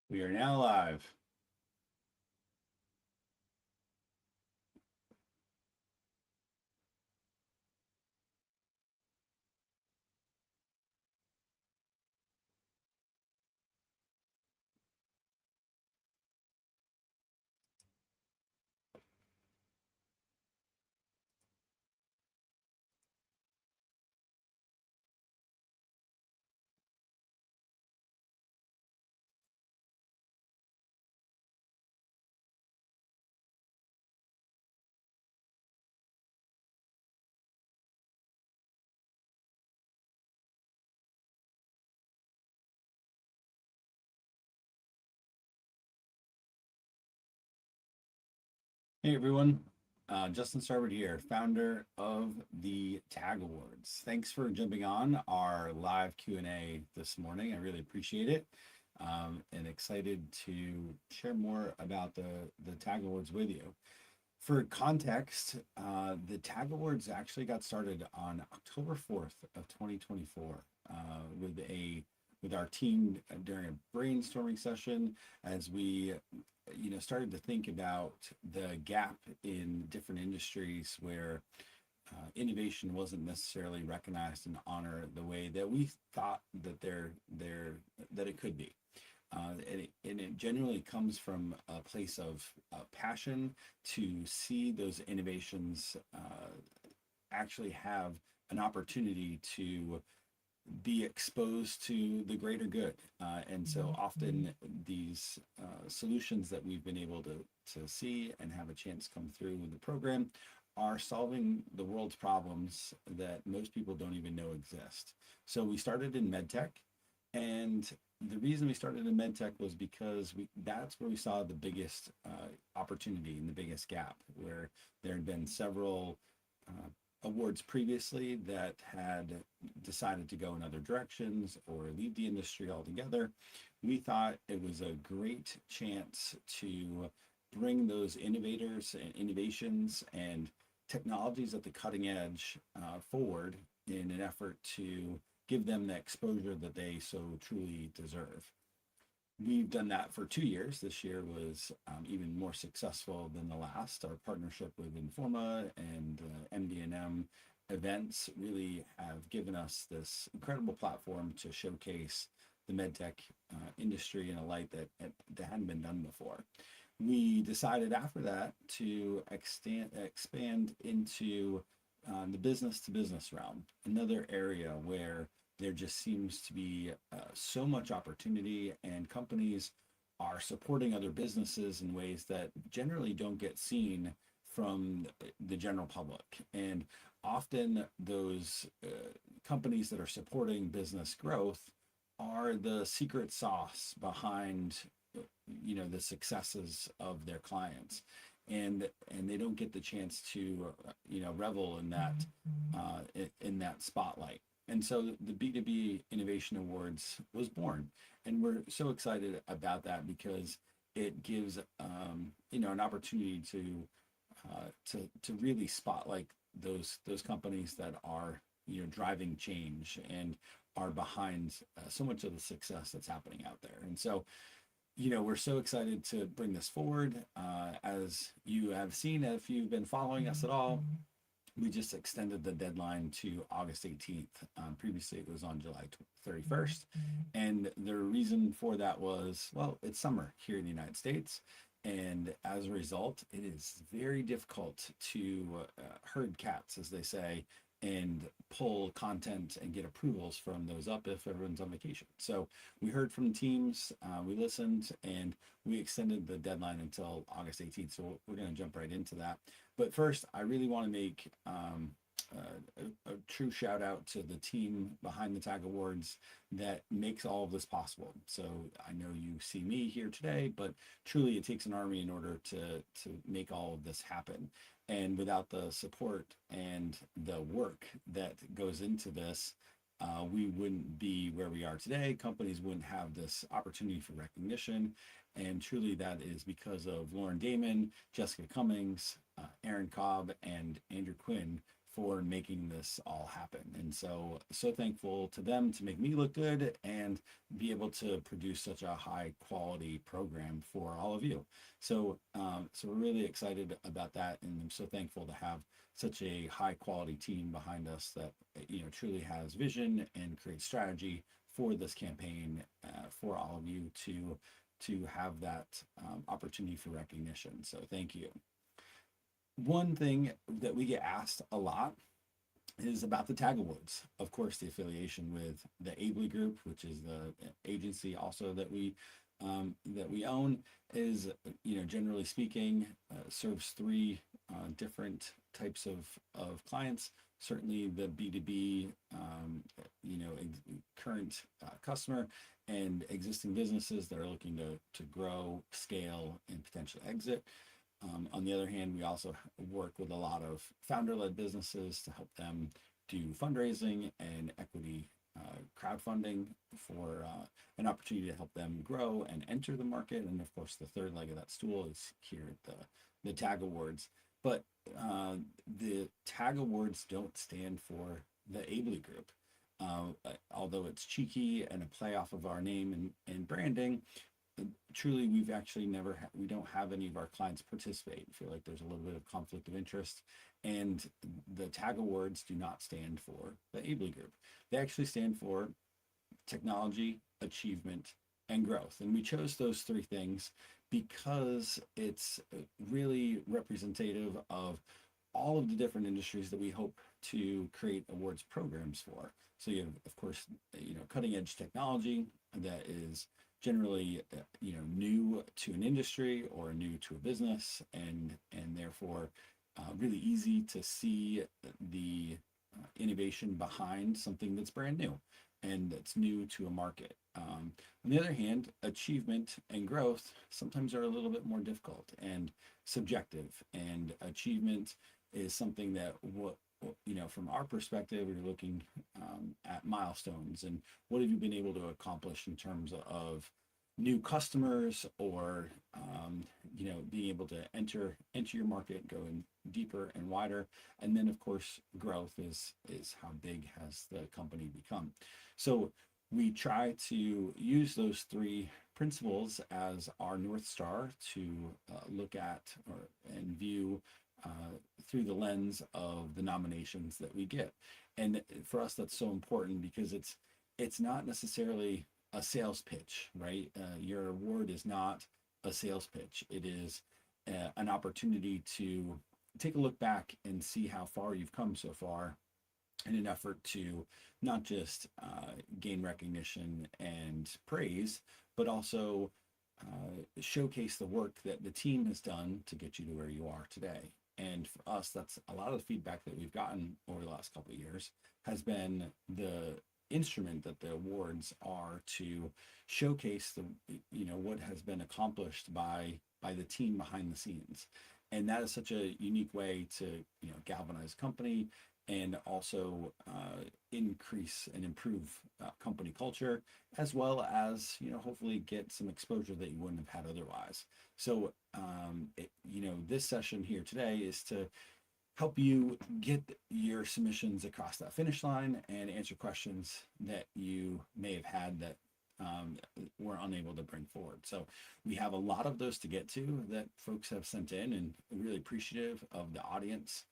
We are now live. Hey everyone, Justin Starbird here, founder of the Tag Awards. Thanks for jumping on our live Q&A this morning. I really appreciate it, and excited to share more about the Tag Awards with you. For context, the Tag Awards actually got started on October 4th of 2024 with our team during a brainstorming session as we started to think about the gap in different industries where innovation wasn't necessarily recognized and honored the way that we thought that that it could be. And it genuinely comes from a place of passion to see those innovations actually have an opportunity to be exposed to the greater good. And so often these solutions that we've been able to see and have a chance come through with the program are solving the world's problems that most people don't even know exist. So we started in medtech, and the reason we started in medtech was because that's where we saw the biggest opportunity and the biggest gap, where there had been several awards previously that had decided to go in other directions or leave the industry altogether. We thought it was a great chance to bring those innovators and innovations and technologies at the cutting edge forward in an effort to give them the exposure that they so truly deserve. We've done that for 2 years. This year was even more successful than the last. Our partnership with Informa and MD&M events really have given us this incredible platform to showcase the medtech industry in a light that hadn't been done before. We decided after that to expand into the business to business realm, another area where there just seems to be so much opportunity, and companies are supporting other businesses in ways that generally don't get seen from the general public. And often those companies that are supporting business growth are the secret sauce behind the successes of their clients, and they don't get the chance to revel in that spotlight. And so the B2B Innovation Awards was born, and we're so excited about that because it gives an opportunity to really spotlight those companies that are driving change and are behind so much of the success that's happening out there. And so we're so excited to bring this forward. As you have seen, if you've been following us at all, we just extended the deadline to August 18th. Previously, it was on July 31st. And the reason for that was, well, it's summer here in the United States. And as a result, it is very difficult to herd cats, as they say, and pull content and get approvals from those up if everyone's on vacation. So we heard from the teams, we listened, and we extended the deadline until August 18th. So we're going to jump right into that. But first, I really want to make a true shout out to the team behind the Tag Awards that makes all of this possible. So I know you see me here today, but truly it takes an army in order to make all of this happen. And without the support and the work that goes into this, we wouldn't be where we are today. Companies wouldn't have this opportunity for recognition. And truly that is because of Lauren Damon, Jessica Cummings, Aaron Cobb, and Andrew Quinn for making this all happen. And so thankful to them to make me look good and be able to produce such a high quality program for all of you. So we're really excited about that, and I'm so thankful to have such a high quality team behind us that truly has vision and creates strategy for this campaign, for all of you to have that opportunity for recognition. So thank you. One thing that we get asked a lot is about the TAG Awards. Of course, the affiliation with the Abley Group, which is the agency also that we own, is, generally speaking, serves three different types of clients. Certainly the B2B, current customer, and existing businesses that are looking to grow, scale, and potentially exit. On the other hand, we also work with a lot of founder-led businesses to help them do fundraising and equity crowdfunding for an opportunity to help them grow and enter the market. And of course, the third leg of that stool is here at the TAG Awards. But the TAG Awards don't stand for the Abley Group. Although it's cheeky and a play off of our name and branding, truly we've actually we don't have any of our clients participate. I feel like there's a little bit of conflict of interest, and the TAG Awards do not stand for the Abley Group. They actually stand for technology, achievement, and growth. And we chose those three things because it's really representative of all of the different industries that we hope to create awards programs for. So you have, of course, cutting edge technology that is generally, new to an industry or new to a business, and therefore really easy to see the innovation behind something that's brand new and that's new to a market. On the other hand, achievement and growth sometimes are a little bit more difficult and subjective. And achievement is something that from our perspective, we're looking at milestones and what have you been able to accomplish in terms of new customers, or being able to enter your market, going deeper and wider. And then of course growth is how big has the company become. So we try to use those three principles as our North Star to look at and view through the lens of the nominations that we get. And for us, that's so important because it's not necessarily a sales pitch, right? Your award is not a sales pitch. It is an opportunity to take a look back and see how far you've come so far, in an effort to not just gain recognition and praise, but also showcase the work that the team has done to get you to where you are today. And for us, that's a lot of the feedback that we've gotten over the last couple of years has been the instrument that the awards are to showcase what has been accomplished by the team behind the scenes. And that is such a unique way to galvanize company, and also increase and improve company culture, as well as hopefully get some exposure that you wouldn't have had otherwise. So this session here today is to help you get your submissions across that finish line and answer questions that you may have had that we're unable to bring forward. So we have a lot of those to get to that folks have sent in, and really appreciative of the audience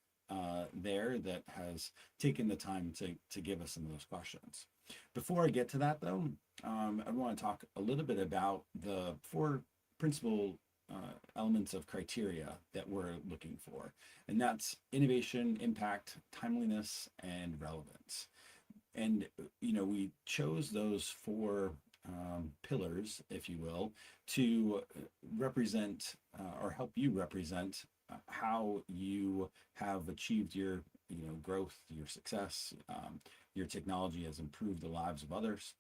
there that has taken the time to give us some of those questions. Before I get to that though, I want to talk a little bit about the four principal elements of criteria that we're looking for, and that's innovation, impact, timeliness, and relevance. And we chose those four pillars, if you will, to represent or help you represent how you have achieved your growth, your success. Your technology has improved the lives of others.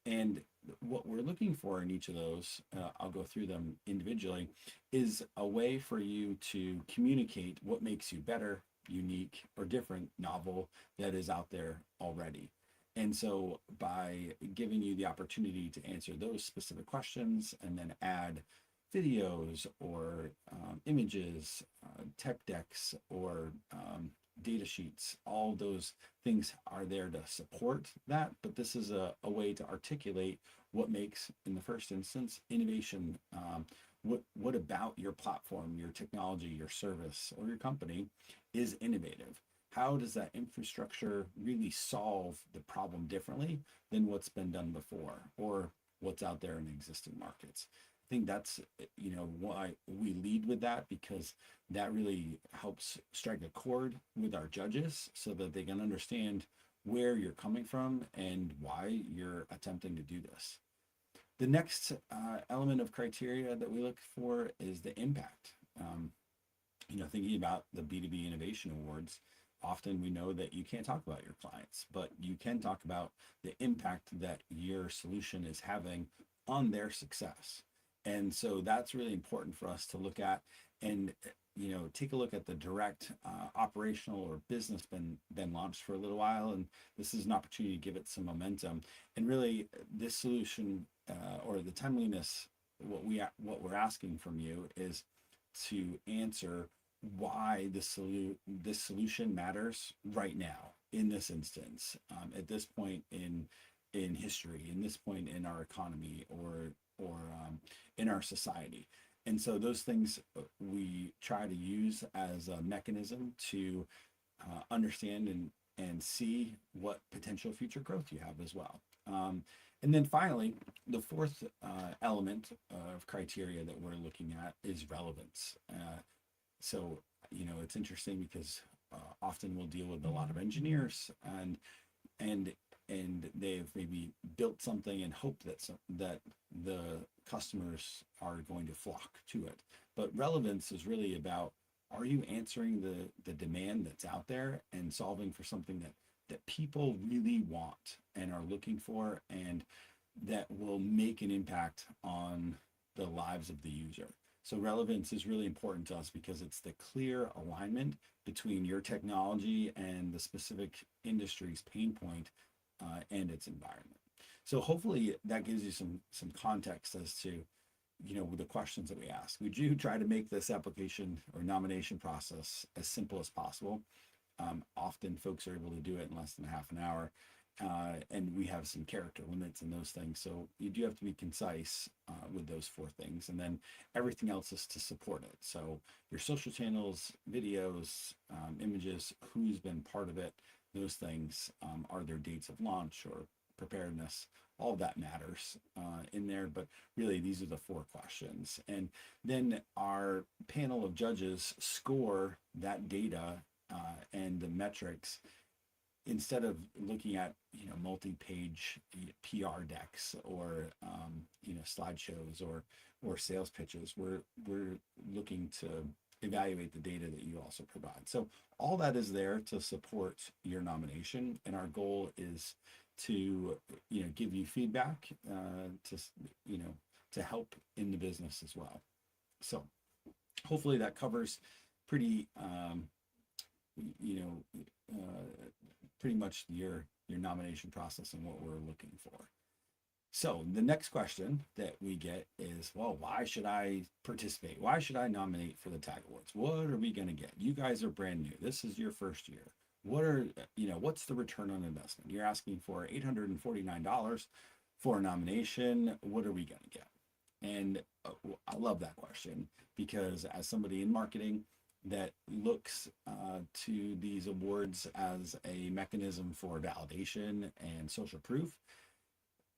And what we're looking for in each of those, I'll go through them individually, is a way for you to communicate what makes you better, unique, or different, novel, that is out there already. And so by giving you the opportunity to answer those specific questions and then add videos or images, tech decks, or data sheets, all those things are there to support that. But this is a way to articulate what makes, in the first instance, innovation. What about your platform, your technology, your service, or your company is innovative? How does that infrastructure really solve the problem differently than what's been done before or what's out there in existing markets? I think that's, why we lead with that, because that really helps strike a chord with our judges so that they can understand where you're coming from and why you're attempting to do this. The next element of criteria that we look for is the impact. Thinking about the B2B Innovation Awards, often we know that you can't talk about your clients, but you can talk about the impact that your solution is having on their success. And so that's really important for us to look at and take a look at the direct operational or business been launched for a little while, and this is an opportunity to give it some momentum. And really, this solution or the timeliness, what we're asking from you is to answer why this solution matters right now, in this instance, at this point in history, in this point in our economy, or in our society. And so those things we try to use as a mechanism to understand and see what potential future growth you have as well. And then finally, the fourth element of criteria that we're looking at is relevance. So it's interesting because often we'll deal with a lot of engineers, and they've maybe built something and hope that the customers are going to flock to it. But relevance is really about, are you answering the demand that's out there and solving for something that people really want and are looking for, and that will make an impact on the lives of the user. So relevance is really important to us because it's the clear alignment between your technology and the specific industry's pain point and its environment. So hopefully that gives you some context as to the questions that we ask. We do try to make this application or nomination process as simple as possible. Often folks are able to do it in less than half an hour, and we have some character limits and those things. So you do have to be concise with those four things, and then everything else is to support it. So your social channels, videos, images, who's been part of it, those things, are there dates of launch or preparedness, all of that matters in there. But really, these are the four questions. And then our panel of judges score that data and the metrics. Instead of looking at multi-page PR decks or slideshows or sales pitches, we're looking to evaluate the data that you also provide. So all that is there to support your nomination, and our goal is to give you feedback to help in the business as well. So hopefully that covers pretty pretty much your nomination process and what we're looking for. So the next question that we get is, well, why should I participate? Why should I nominate for the TAG Awards? What are we going to get? You guys are brand new. This is your first year. What's the return on investment? You're asking for $849 for a nomination. What are we going to get? And I love that question, because as somebody in marketing that looks to these awards as a mechanism for validation and social proof,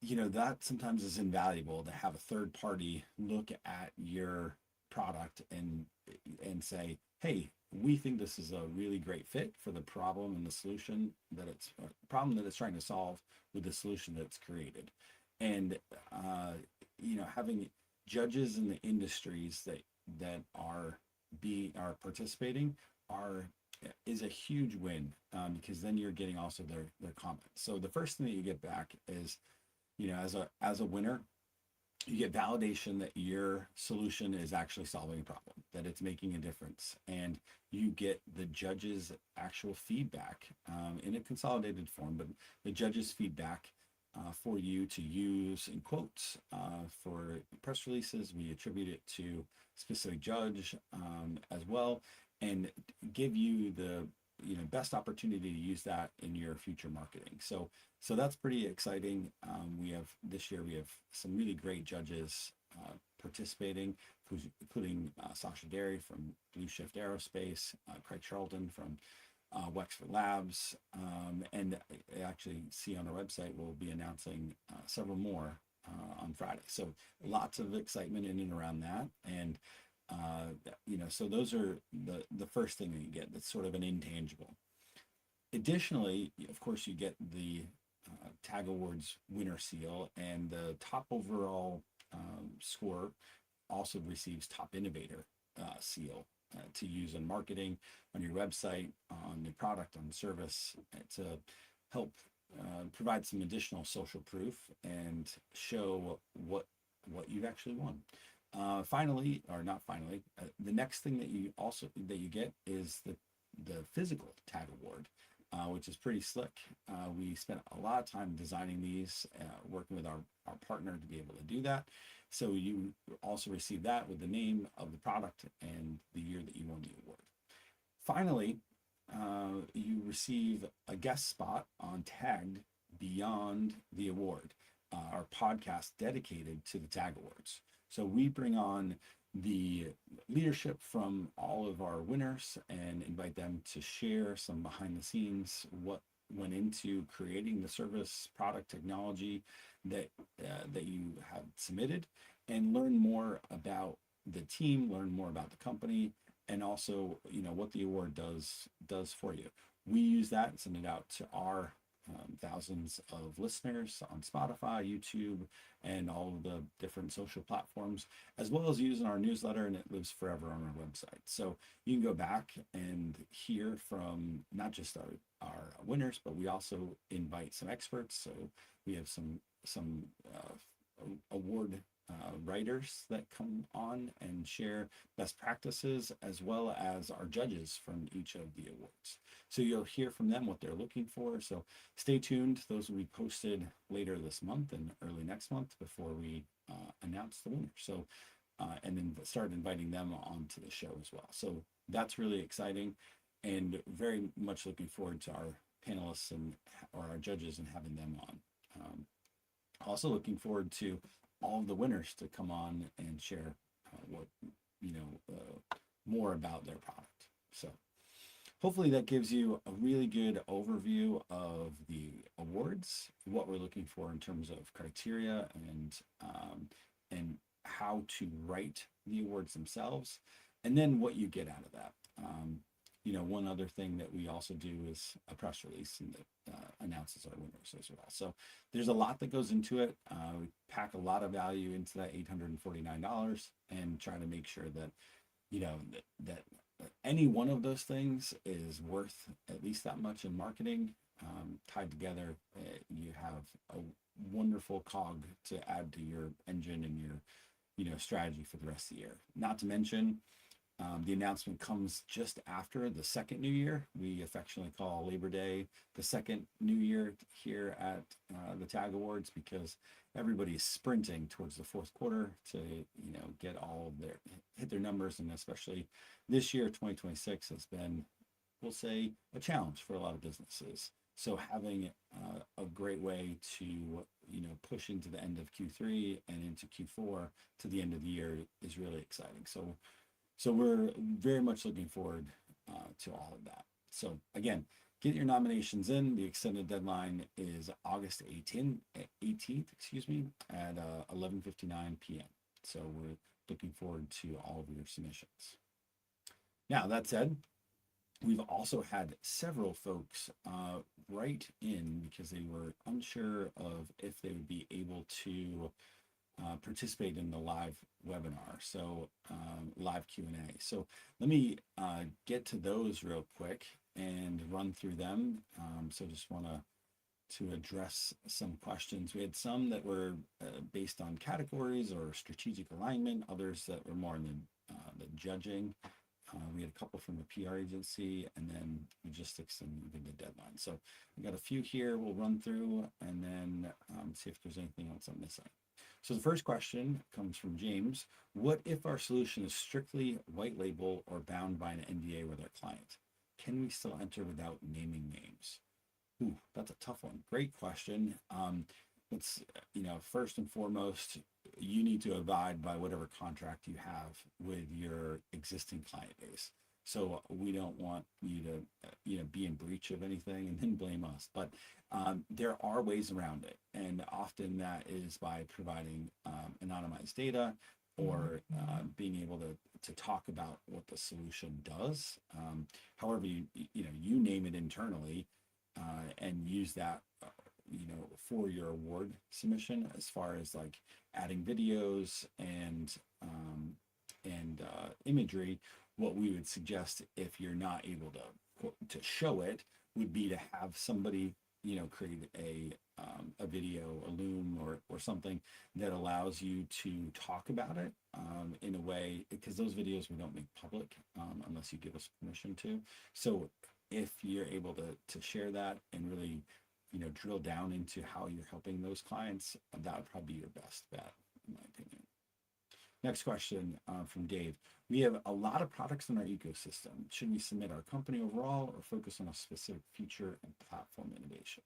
that sometimes is invaluable to have a third party look at your product and say, hey, we think this is a really great fit for the problem and the solution that it's trying to solve with the solution that's created. And having judges in the industries that are participating is a huge win, because then you're getting also their comments. So the first thing that you get back is, as a winner, you get validation that your solution is actually solving a problem, that it's making a difference, and you get the judges' actual feedback in a consolidated form, but the judges' feedback for you to use in quotes for press releases. We attribute it to specific judge as well, and give you best opportunity to use that in your future marketing. So that's pretty exciting. This year we have some really great judges participating, including Sasha Derry from Blue Shift Aerospace, Craig Charlton from Wexford Labs, and I actually see on our website we'll be announcing several more on Friday. So lots of excitement in and around that, and so those are the first thing that you get. That's sort of an intangible. Additionally, of course, you get the Tag Awards winner seal, and the top overall score also receives top innovator seal to use in marketing, on your website, on the product, on the service, to help provide some additional social proof and show what you've actually won. Finally, or not finally, the next thing that you get is the physical Tag Award, which is pretty slick. We spent a lot of time designing these, working with our partner to be able to do that. So you also receive that with the name of the product and the year that you won the award. Finally, you receive a guest spot on Tagged Beyond the Award, our podcast dedicated to the Tag Awards. So we bring on the leadership from all of our winners and invite them to share some behind the scenes, what went into creating the service, product, technology that you have submitted, and learn more about the team, learn more about the company, and also what the award does for you. We use that and send it out to our thousands of listeners on Spotify, YouTube, and all of the different social platforms, as well as using our newsletter, and it lives forever on our website. So you can go back and hear from not just our winners, but we also invite some experts. So we have some award writers that come on and share best practices, as well as our judges from each of the awards. So you'll hear from them what they're looking for. So stay tuned. Those will be posted later this month and early next month before we announce the winner. So and then start inviting them onto the show as well. So that's really exciting, and very much looking forward to our panelists or our judges and having them on. Also looking forward to all of the winners to come on and share more about their product. So hopefully that gives you a really good overview of the awards, what we're looking for in terms of criteria, and how to write the awards themselves, and then what you get out of that. One other thing that we also do is a press release, and that announces our winners as well. So there's a lot that goes into it. We pack a lot of value into that $849 and try to make sure that that any one of those things is worth at least that much in marketing. Tied together, you have a wonderful cog to add to your engine and your strategy for the rest of the year. Not to mention, the announcement comes just after the second new year. We affectionately call Labor Day the second new year here at the Tag Awards, because everybody's sprinting towards the fourth quarter to get hit their numbers, and especially this year, 2026, has been, we'll say, a challenge for a lot of businesses. So having a great way to push into the end of Q3 and into Q4 to the end of the year is really exciting. So we're very much looking forward to all of that. So again, get your nominations in. The extended deadline is August 18th, at 11:59 p.m. So we're looking forward to all of your submissions. Now, that said, we've also had several folks write in because they were unsure of if they would be able to participate in the live webinar, so live Q&A. So let me get to those real quick and run through them. So just want to address some questions. We had some that were based on categories or strategic alignment, others that were more in the judging. We had a couple from the PR agency, and then logistics and the deadline. So we got a few here we'll run through, and then see if there's anything else I'm missing. So the first question comes from James. What if our solution is strictly white label or bound by an NDA with our client? can we still enter without naming names? Ooh, that's a tough one. Great question. Let's, first and foremost, you need to abide by whatever contract you have with your existing client base. So we don't want you to, be in breach of anything and then blame us. But there are ways around it, and often that is by providing anonymized data or being able to talk about what the solution does. However, you name it internally and use that for your award submission, as far as like adding videos and imagery. What we would suggest, if you're not able to show it, would be to have somebody create a video, a loom, or something that allows you to talk about it in a way, because those videos we don't make public unless you give us permission to. So if you're able to share that and really drill down into how you're helping those clients, that would probably be your best bet, in my opinion. Next question from Dave. We have a lot of products in our ecosystem. Should we submit our company overall or focus on a specific feature and platform innovation?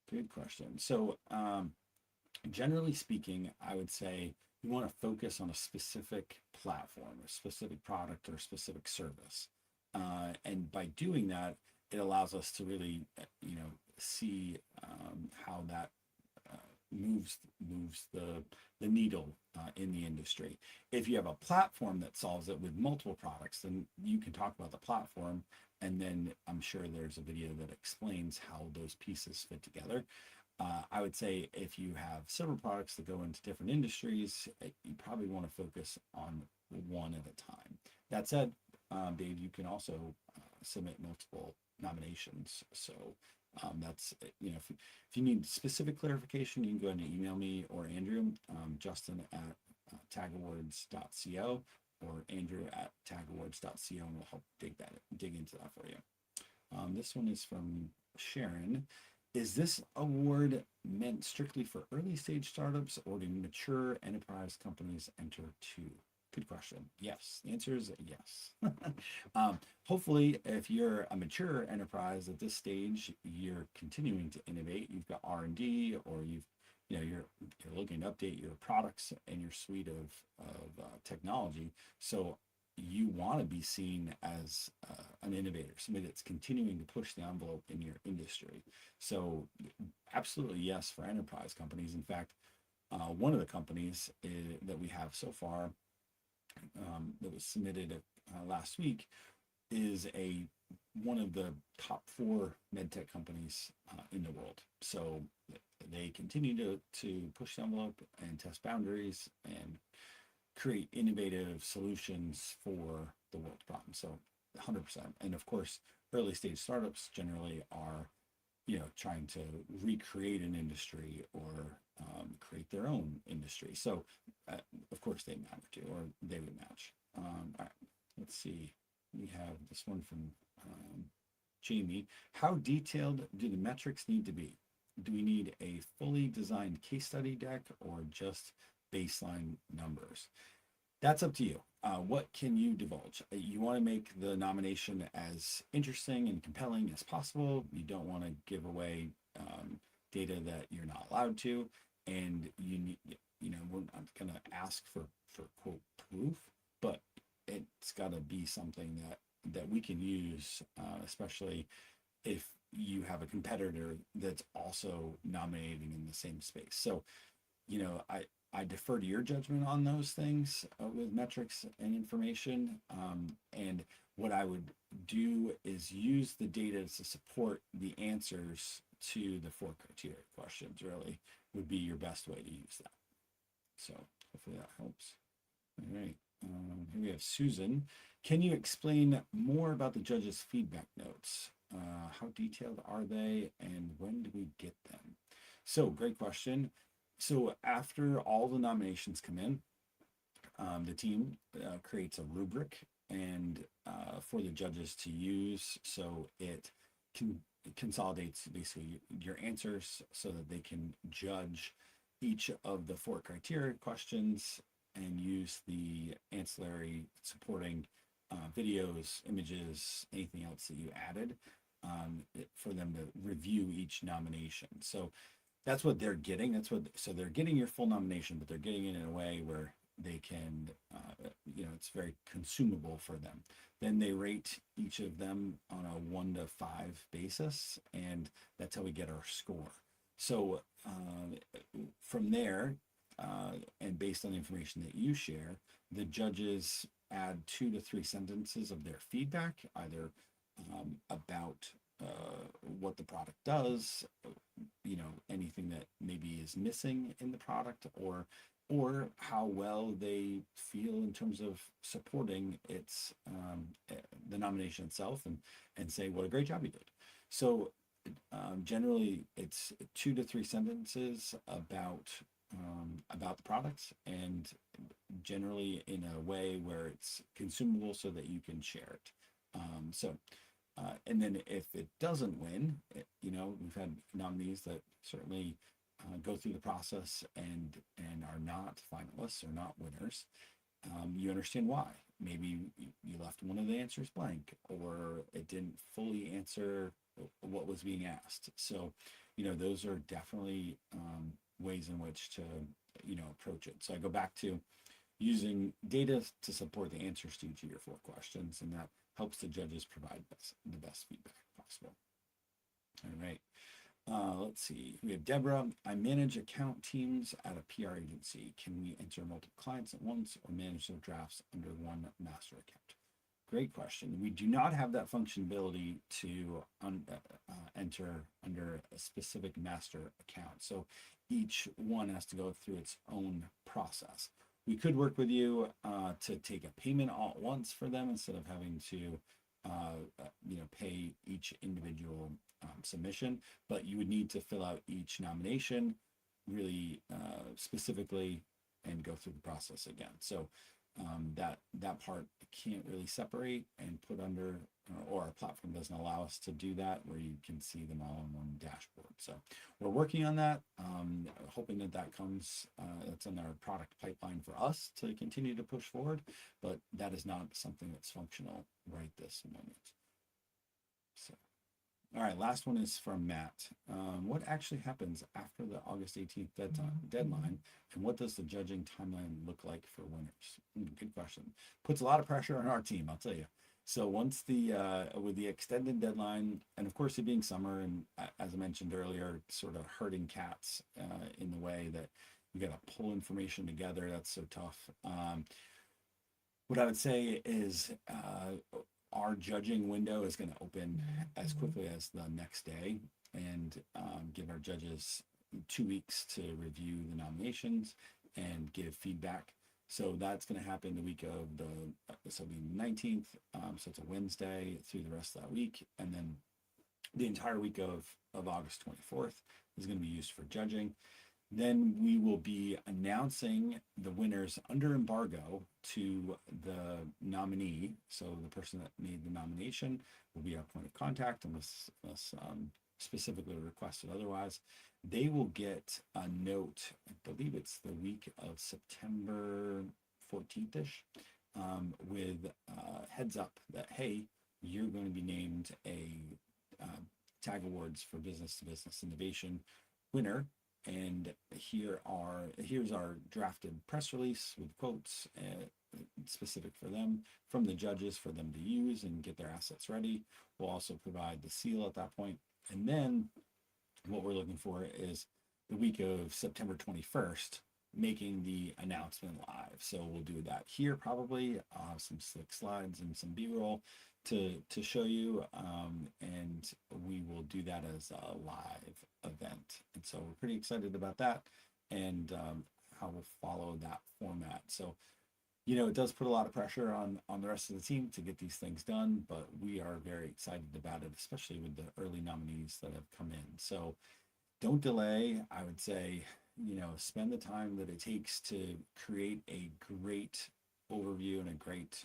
Good question. So generally speaking, I would say you want to focus on a specific platform, a specific product, or a specific service. And by doing that, it allows us to really, see how that moves the needle in the industry. If you have a platform that solves it with multiple products, then you can talk about the platform, and then I'm sure there's a video that explains how those pieces fit together. I would say if you have several products that go into different industries, you probably want to focus on one at a time. That said, Dave, you can also submit multiple nominations. So that's, if you need specific clarification, you can go ahead and email me or Andrew, Justin at tagawards.co or Andrew at tagawards.co, and we'll help dig into that for you. This one is from Sharon. Is this award meant strictly for early stage startups, or do mature enterprise companies enter too? Good question. Yes. The answer is yes. Hopefully, if you're a mature enterprise at this stage, you're continuing to innovate. You've got R&D, or you're looking to update your products and your suite of technology. So you want to be seen as an innovator, somebody that's continuing to push the envelope in your industry. So absolutely yes for enterprise companies. In fact, one of the companies that we have so far that was submitted last week is one of the top 4 medtech companies in the world. So they continue to push the envelope and test boundaries and create innovative solutions for the world's problems. So 100%. And of course, early stage startups generally are trying to recreate an industry or create their own industry. So of course they matter too, or they would match. All right, let's see. We have this one from Jamie. How detailed do the metrics need to be? Do we need a fully designed case study deck or just baseline numbers? That's up to you. What can you divulge? You want to make the nomination as interesting and compelling as possible. You don't want to give away data that you're not allowed to, and we're not going to ask for quote proof, but it's got to be something that we can use, especially if you have a competitor that's also nominating in the same space. So, I defer to your judgment on those things with metrics and information. And what I would do is use the data to support the answers to the 4 criteria questions, really would be your best way to use that. So hopefully that helps. All right. Here we have Susan. Can you explain more about the judges' feedback notes? How detailed are they, and when do we get them? So great question. So after all the nominations come in, the team creates a rubric and for the judges to use. So it consolidates basically your answers so that they can judge each of the 4 criteria questions and use the ancillary supporting videos, images, anything else that you added, for them to review each nomination. So that's what they're getting. So they're getting your full nomination, but they're getting it in a way where they can, it's very consumable for them. Then they rate each of them on a 1 to 5 basis, and that's how we get our score. So from there, and based on the information that you share, the judges add 2 to 3 sentences of their feedback, either about what the product does, anything that maybe is missing in the product, or how well they feel in terms of supporting its the nomination itself, and say what a great job you did. So generally it's 2 to 3 sentences about the products, and generally in a way where it's consumable so that you can share it. And then if it doesn't win, we've had nominees that certainly go through the process and are not finalists or not winners. You understand why. Maybe you left one of the answers blank, or it didn't fully answer what was being asked. So, those are definitely ways in which to, approach it. So I go back to using data to support the answers to each of your 4 questions, and that helps the judges provide the best feedback possible. All right. Let's see. We have Deborah. I manage account teams at a PR agency. Can we enter multiple clients at once or manage their drafts under one master account? Great question. We do not have that functionality to enter under a specific master account. So each one has to go through its own process. We could work with you to take a payment all at once for them instead of having to pay each individual submission, but you would need to fill out each nomination really specifically and go through the process again. So that part can't really separate and put under, or our platform doesn't allow us to do that, where you can see them all in one dashboard. So we're working on that, hoping that comes, that's in our product pipeline for us to continue to push forward, but that is not something that's functional right this moment. So, all right, last one is from Matt. What actually happens after the August 18th deadline, and what does the judging timeline look like for winners? Good question. Puts a lot of pressure on our team, I'll tell you. So once with the extended deadline, and of course it being summer, and as I mentioned earlier, sort of herding cats in the way that we got to pull information together, that's so tough. What I would say is our judging window is going to open as quickly as the next day, and give our judges 2 weeks to review the nominations and give feedback. So that's going to happen the week of the 19th. So it's a Wednesday through the rest of that week. And then the entire week of August 24th is going to be used for judging. Then we will be announcing the winners under embargo to the nominee. So the person that made the nomination will be our point of contact unless specifically requested otherwise. They will get a note, I believe it's the week of September 14th-ish, with heads up that, hey, you're going to be named a TAG Awards for Business to Business Innovation winner. And here's our drafted press release with quotes specific for them from the judges for them to use and get their assets ready. We'll also provide the seal at that point. And then what we're looking for is the week of September 21st, making the announcement live. So we'll do that here probably, some slick slides and some B-roll to show you, and we will do that as a live event. And so we're pretty excited about that, and how we'll follow that format. So, it does put a lot of pressure on the rest of the team to get these things done, but we are very excited about it, especially with the early nominees that have come in. So don't delay. I would say, spend the time that it takes to create a great overview and a great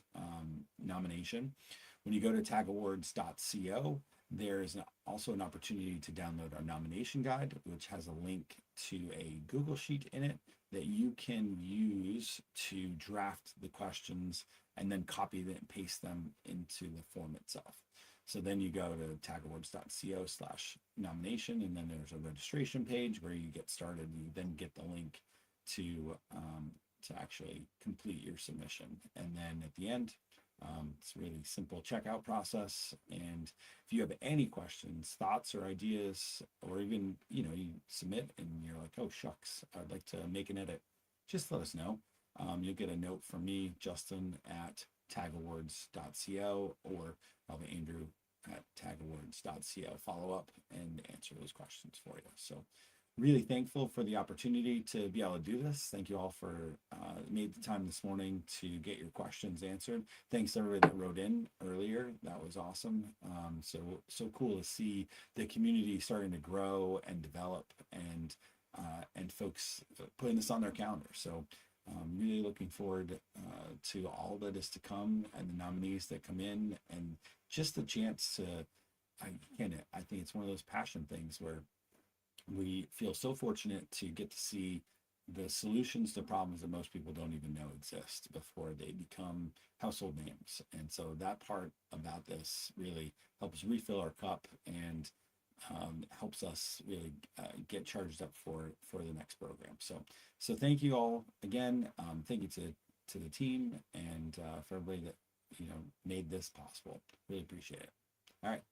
nomination. When you go to tagawards.co, There's also an opportunity to download our nomination guide, which has a link to a Google Sheet in it that you can use to draft the questions and then copy them and paste them into the form itself. So then you go to tagawards.co/nomination, and then there's a registration page where you get started. You then get the link to actually complete your submission. And then at the end, it's a really simple checkout process. And if you have any questions, thoughts, or ideas, or even, you submit and you're like, oh, shucks, I'd like to make an edit, just let us know. You'll get a note from me, Justin, at tagawards.co, or probably Andrew at tagawards.co. Follow up and answer those questions for you. So really thankful for the opportunity to be able to do this. Thank you all for made the time this morning to get your questions answered. Thanks to everybody that wrote in earlier. That was awesome. So cool to see the community starting to grow and develop, and folks putting this on their calendar. So really looking forward to all that is to come, and the nominees that come in, and just the chance to, I think it's one of those passion things where we feel so fortunate to get to see the solutions to problems that most people don't even know exist before they become household names. And so that part about this really helps refill our cup, and helps us really get charged up for the next program. So thank you all again. Thank you to the team, and for everybody that made this possible. Really appreciate it. All right.